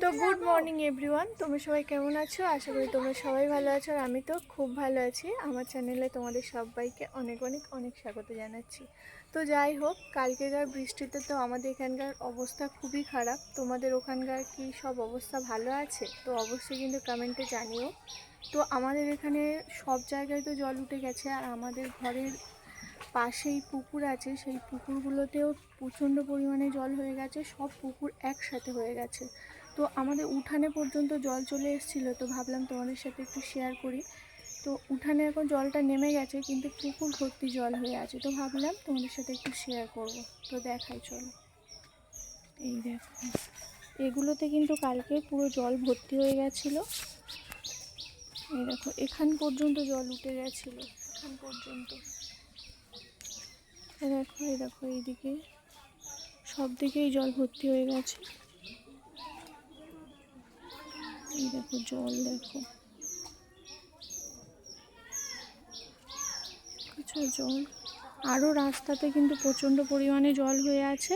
তো good morning everyone, তোমরা সবাই কেমন আছো? আশা করি তোমরা সবাই ভালো আছো আর আমি তো খুব ভালো আছি। আমার চ্যানেলে তোমাদের সবাইকে অনেক অনেক অনেক স্বাগত জানাচ্ছি। তো যাই হোক, কালকেকার বৃষ্টিতে তো আমাদের এখানকার অবস্থা খুবই খারাপ। তোমাদের ওখানকার কি সব অবস্থা ভালো আছে? তো অবশ্যই কিন্তু কমেন্টে জানিও। তো আমাদের এখানে সব জায়গায় তো জল উঠে গেছে, আর আমাদের ঘরের পাশেই পুকুর আছে, সেই পুকুরগুলোতেও প্রচণ্ড পরিমাণে জল হয়ে গেছে। সব পুকুর একসাথে হয়ে গেছে। তো আমাদের উঠানে পর্যন্ত জল চলে এসেছিলো, তো ভাবলাম তোমাদের সাথে একটু শেয়ার করি। তো উঠানে এখন জলটা নেমে গেছে, কিন্তু পুকুর ভর্তি জল হয়ে আছে, তো ভাবলাম তোমাদের সাথে একটু শেয়ার করব। তো দেখাই চলো। এই দেখো, এগুলোতে কিন্তু কালকে পুরো জল ভর্তি হয়ে গেছিলো। এই দেখো, এখান পর্যন্ত জল উঠে গেছিলো, এখান পর্যন্ত। দেখো, এই দেখো, এইদিকে সব দিকেই জল ভর্তি হয়ে গেছে। এই দেখো জল, দেখো আচ্ছা জল। আরও রাস্তাতে কিন্তু প্রচণ্ড পরিমাণে জল হয়ে আছে।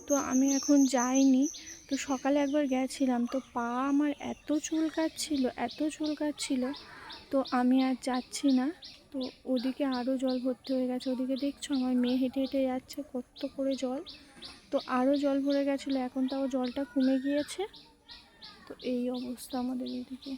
তো আমি এখন যাইনি, তো সকালে একবার গেছিলাম, তো পা আমার এত চুলকাচ্ছিল, এত চুলকাচ্ছিল, তো আমি আর যাচ্ছি না। তো ওদিকে আরও জল ভর্তি হয়ে গেছে। ওদিকে দেখছো আমার মেয়ে হেঁটে হেঁটে যাচ্ছে, কত করে জল। তো আরও জল ভরে গেছিলো, এখন তাও জলটা কমে গিয়েছে। তো এই অবস্থা আমাদের এদিকে।